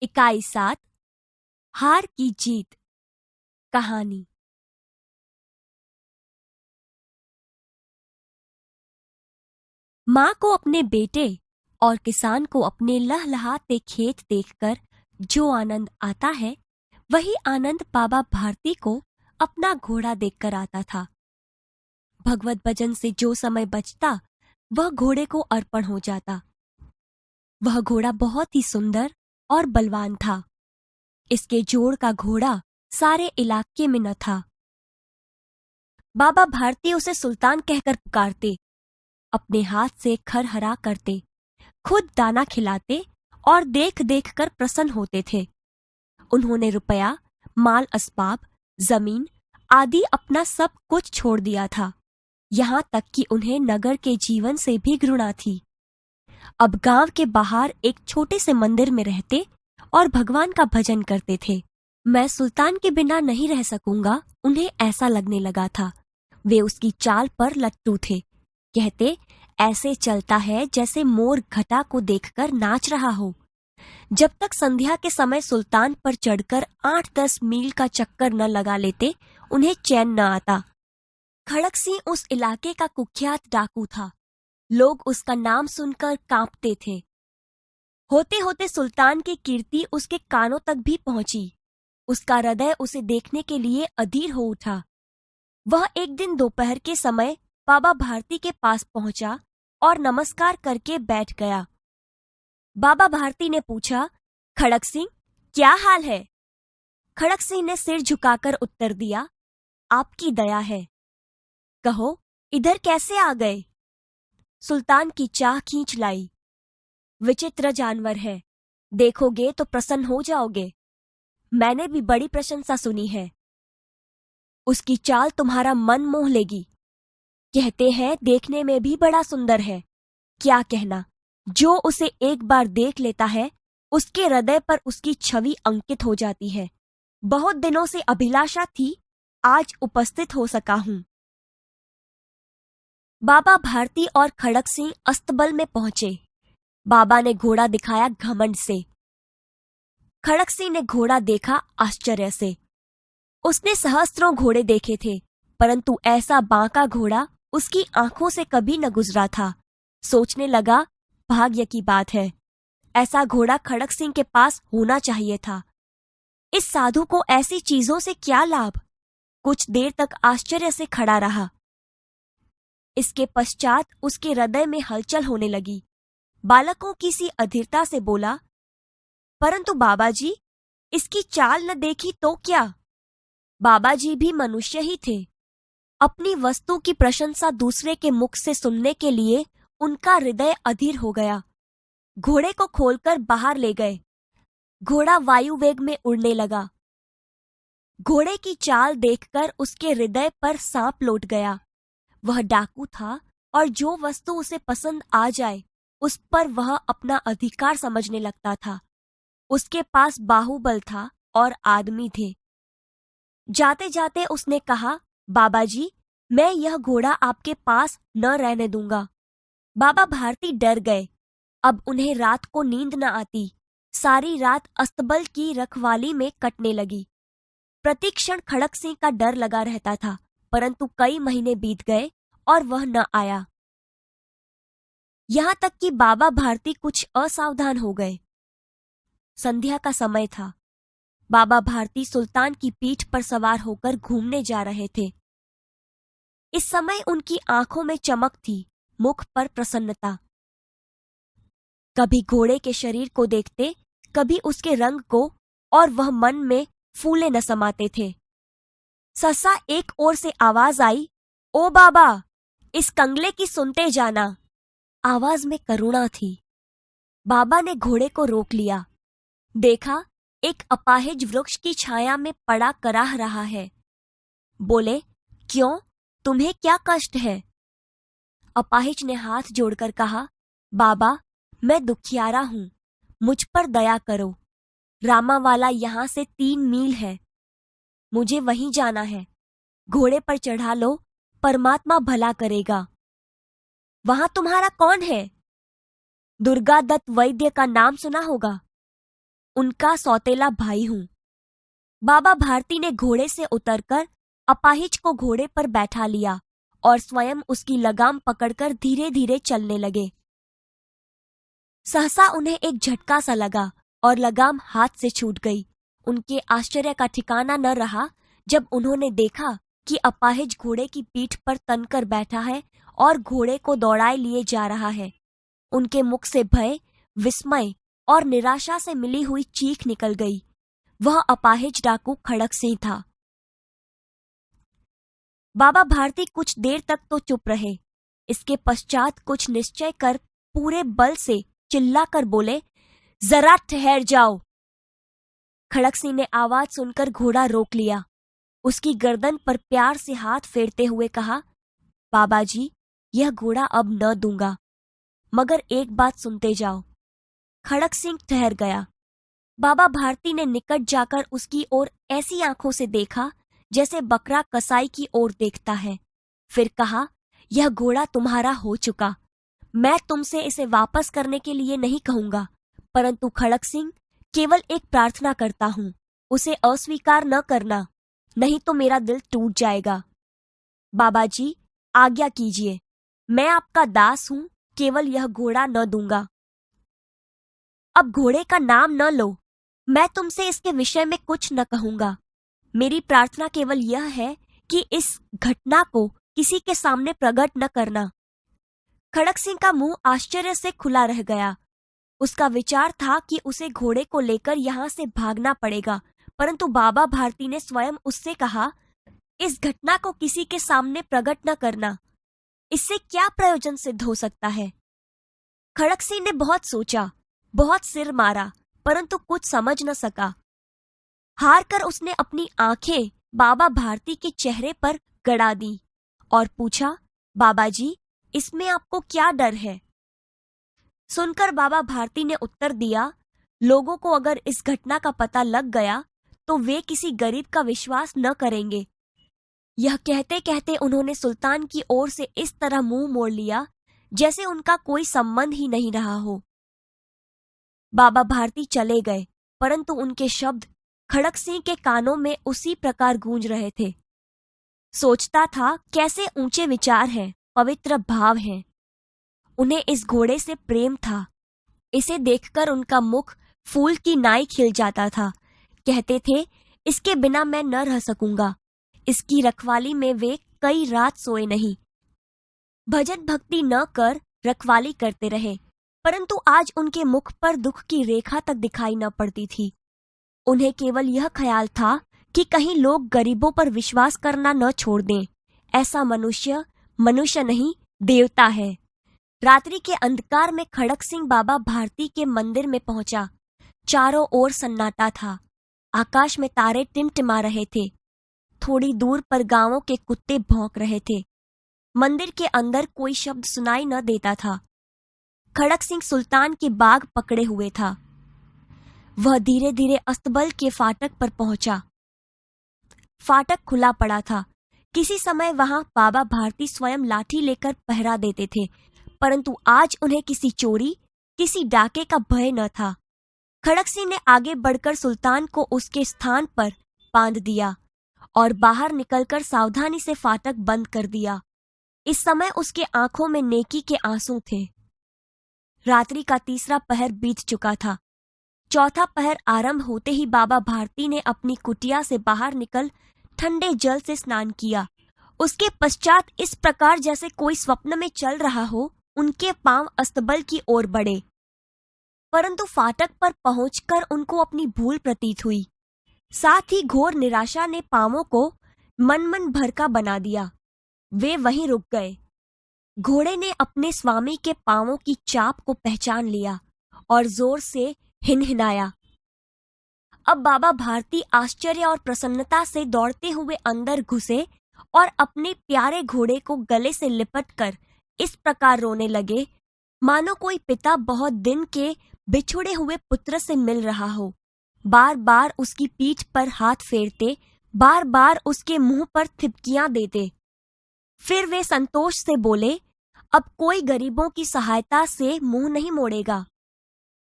इकाई 7 हार की जीत। कहानी। माँ को अपने बेटे और किसान को अपने लहलहाते खेत देखकर जो आनंद आता है, वही आनंद बाबा भारती को अपना घोड़ा देखकर आता था। भगवत भजन से जो समय बचता, वह घोड़े को अर्पण हो जाता। वह घोड़ा बहुत ही सुंदर और बलवान था। इसके जोड़ का घोड़ा सारे इलाके में न था। बाबा भारती उसे सुल्तान कहकर पुकारते, अपने हाथ से खरहरा करते, खुद दाना खिलाते और देख देख कर प्रसन्न होते थे। उन्होंने रुपया, माल असबाब, जमीन आदि अपना सब कुछ छोड़ दिया था, यहाँ तक कि उन्हें नगर के जीवन से भी घृणा थी। अब गांव के बाहर एक छोटे से मंदिर में रहते और भगवान का भजन करते थे। मैं सुल्तान के बिना नहीं रह सकूंगा, उन्हें ऐसा लगने लगा था। वे उसकी चाल पर लट्टू थे। कहते, ऐसे चलता है जैसे मोर घटा को देखकर नाच रहा हो। जब तक संध्या के समय सुल्तान पर चढ़कर 8-10 मील का चक्कर न लगा लेते, उन्हें चैन न आता। खड़क सिंह उस इलाके का कुख्यात डाकू था। लोग उसका नाम सुनकर कांपते थे। होते होते सुल्तान की कीर्ति उसके कानों तक भी पहुंची। उसका हृदय उसे देखने के लिए अधीर हो उठा। वह एक दिन दोपहर के समय बाबा भारती के पास पहुंचा और नमस्कार करके बैठ गया। बाबा भारती ने पूछा, खड़क सिंह, क्या हाल है? खड़क सिंह ने सिर झुकाकर उत्तर दिया, आपकी दया है। कहो, इधर कैसे आ गए? सुल्तान की चाह खींच लाई। विचित्र जानवर है, देखोगे तो प्रसन्न हो जाओगे। मैंने भी बड़ी प्रशंसा सुनी है। उसकी चाल तुम्हारा मन मोह लेगी। कहते हैं देखने में भी बड़ा सुंदर है। क्या कहना, जो उसे एक बार देख लेता है, उसके हृदय पर उसकी छवि अंकित हो जाती है। बहुत दिनों से अभिलाषा थी, आज उपस्थित हो सका हूं। बाबा भारती और खड़क सिंह अस्तबल में पहुंचे। बाबा ने घोड़ा दिखाया घमंड से। खड़क सिंह ने घोड़ा देखा आश्चर्य से। उसने सहस्त्रों घोड़े देखे थे, परंतु ऐसा बांका घोड़ा उसकी आंखों से कभी न गुजरा था। सोचने लगा, भाग्य की बात है, ऐसा घोड़ा खड़क सिंह के पास होना चाहिए था। इस साधु को ऐसी चीजों से क्या लाभ? कुछ देर तक आश्चर्य से खड़ा रहा। इसके पश्चात उसके हृदय में हलचल होने लगी। बालकों की सी अधीरता से बोला, परंतु बाबाजी, इसकी चाल न देखी तो क्या? बाबाजी भी मनुष्य ही थे। अपनी वस्तु की प्रशंसा दूसरे के मुख से सुनने के लिए उनका हृदय अधीर हो गया। घोड़े को खोलकर बाहर ले गए। घोड़ा वायु वेग में उड़ने लगा। घोड़े की चाल देखकर उसके हृदय पर सांप लौट गया। वह डाकू था और जो वस्तु उसे पसंद आ जाए, उस पर वह अपना अधिकार समझने लगता था। उसके पास बाहुबल था और आदमी थे। जाते जाते उसने कहा, बाबाजी, मैं यह घोड़ा आपके पास न रहने दूंगा। बाबा भारती डर गए। अब उन्हें रात को नींद न आती। सारी रात अस्तबल की रखवाली में कटने लगी। प्रतिक्षण खड़क सिंह का डर लगा रहता था, परंतु कई महीने बीत गए और वह न आया। यहाँ तक कि बाबा भारती कुछ असावधान हो गए। संध्या का समय था। बाबा भारती सुल्तान की पीठ पर सवार होकर घूमने जा रहे थे। इस समय उनकी आंखों में चमक थी, मुख पर प्रसन्नता। कभी घोड़े के शरीर को देखते, कभी उसके रंग को, और वह मन में फूले न समाते थे। सहसा एक ओर से आवाज आई, ओ बाबा, इस कंगले की सुनते जाना। आवाज में करुणा थी। बाबा ने घोड़े को रोक लिया। देखा, एक अपाहिज वृक्ष की छाया में पड़ा कराह रहा है। बोले, क्यों, तुम्हें क्या कष्ट है? अपाहिज ने हाथ जोड़कर कहा, बाबा, मैं दुखियारा हूं, मुझ पर दया करो। रामावाला यहाँ से 3 मील है। मुझे वहीं जाना है। घोड़े पर चढ़ा लो, परमात्मा भला करेगा। वहां तुम्हारा कौन है? दुर्गा दत्त वैद्य का नाम सुना होगा। उनका सौतेला भाई हूँ। बाबा भारती ने घोड़े से उतरकर अपाहिज को घोड़े पर बैठा लिया और स्वयं उसकी लगाम पकड़कर धीरे धीरे चलने लगे। सहसा उन्हें एक झटका सा लगा और लगाम हाथ से छूट गई। उनके आश्चर्य का ठिकाना न रहा जब उन्होंने देखा कि अपाहिज घोड़े की पीठ पर तनकर बैठा है और घोड़े को दौड़ाए लिए जा रहा है। उनके मुख से भय, विस्मय और निराशा से मिली हुई चीख निकल गई। वह अपाहिज डाकू खड़क सिंह था। बाबा भारती कुछ देर तक तो चुप रहे। इसके पश्चात कुछ निश्चय कर पूरे बल से चिल्लाकर बोले, जरा ठहर जाओ। खड़क सिंह ने आवाज सुनकर घोड़ा रोक लिया। उसकी गर्दन पर प्यार से हाथ फेरते हुए कहा, बाबा जी, यह घोड़ा अब न दूंगा, मगर एक बात सुनते जाओ। खड़क सिंह ठहर गया। बाबा भारती ने निकट जाकर उसकी ओर ऐसी आंखों से देखा जैसे बकरा कसाई की ओर देखता है। फिर कहा, यह घोड़ा तुम्हारा हो चुका। मैं तुमसे इसे वापस करने के लिए नहीं कहूंगा, परंतु खड़क सिंह, केवल एक प्रार्थना करता हूं, उसे अस्वीकार न करना, नहीं तो मेरा दिल टूट जाएगा। बाबा जी, आज्ञा कीजिए, मैं आपका दास हूं, केवल यह घोड़ा न दूंगा। अब घोड़े का नाम न लो, मैं तुमसे इसके विषय में कुछ न कहूंगा। मेरी प्रार्थना केवल यह है कि इस घटना को किसी के सामने प्रकट न करना। खड़क सिंह का मुंह आश्चर्य से खुला रह गया। उसका विचार था कि उसे घोड़े को लेकर यहाँ से भागना पड़ेगा, परंतु बाबा भारती ने स्वयं उससे कहा, इस घटना को किसी के सामने प्रकट न करना। इससे क्या प्रयोजन सिद्ध हो सकता है? खड़क सिंह ने बहुत सोचा, बहुत सिर मारा, परंतु कुछ समझ न सका। हार कर उसने अपनी आंखें बाबा भारती के चेहरे पर गड़ा दी और पूछा, बाबा जी, इसमें आपको क्या डर है? सुनकर बाबा भारती ने उत्तर दिया, लोगों को अगर इस घटना का पता लग गया तो वे किसी गरीब का विश्वास न करेंगे। यह कहते कहते उन्होंने सुल्तान की ओर से इस तरह मुंह मोड़ लिया जैसे उनका कोई संबंध ही नहीं रहा हो। बाबा भारती चले गए, परंतु उनके शब्द खड़क सिंह के कानों में उसी प्रकार गूंज रहे थे। सोचता था, कैसे ऊंचे विचार हैं, पवित्र भाव हैं। उन्हें इस घोड़े से प्रेम था। इसे देखकर उनका मुख फूल की नाई खिल जाता था। कहते थे, इसके बिना मैं न रह सकूंगा। इसकी रखवाली में वे कई रात सोए नहीं। भजन भक्ति न कर रखवाली करते रहे, परंतु आज उनके मुख पर दुख की रेखा तक दिखाई न पड़ती थी। उन्हें केवल यह ख्याल था कि कहीं लोग गरीबों पर विश्वास करना न छोड़ दें। ऐसा मनुष्य मनुष्य नहीं, देवता है। रात्रि के अंधकार में खड़क सिंह बाबा भारती के मंदिर में पहुंचा। चारों ओर सन्नाटा था। आकाश में तारे टिमटिमा रहे थे। थोड़ी दूर पर गांवों के कुत्ते भौंक रहे थे। मंदिर के अंदर कोई शब्द सुनाई न देता था। खड़क सिंह सुल्तान के बाग पकड़े हुए था। वह धीरे धीरे अस्तबल के फाटक पर पहुंचा। फाटक खुला पड़ा था। किसी समय वहां बाबा भारती स्वयं लाठी लेकर पहरा देते थे, परंतु आज उन्हें किसी चोरी, किसी डाके का भय न था। खड़क सिंह ने आगे बढ़कर सुल्तान को उसके स्थान पर बांध दिया और बाहर निकलकर सावधानी से फाटक बंद कर दिया। इस समय उसके आंखों में नेकी के आंसू थे। रात्रि का तीसरा पहर बीत चुका था। चौथा पहर आरंभ होते ही बाबा भारती ने अपनी कुटिया से बाहर निकल ठंडे जल से स्नान किया। उसके पश्चात इस प्रकार जैसे कोई स्वप्न में चल रहा हो, उनके पांव अस्तबल की ओर बढ़े, परंतु फाटक पर पहुंचकर उनको अपनी भूल प्रतीत हुई। साथ ही घोर निराशा ने पांवों को मन भर का बना दिया। वे वहीं रुक गए। घोड़े ने अपने स्वामी के पांवों की चाप को पहचान लिया और जोर से हिनहिनाया। अब बाबा भारती आश्चर्य और प्रसन्नता से दौड़ते हुए अंदर घुसे और अपने प्यारे घोड़े को गले से लिपटकर इस प्रकार रोने लगे, मानो कोई पिता बहुत दिन के बिछुड़े हुए पुत्र से मिल रहा हो। बार बार उसकी पीठ पर हाथ फेरते, बार बार उसके मुंह पर थिपकियां देते। फिर वे संतोष से बोले, अब कोई गरीबों की सहायता से मुंह नहीं मोड़ेगा।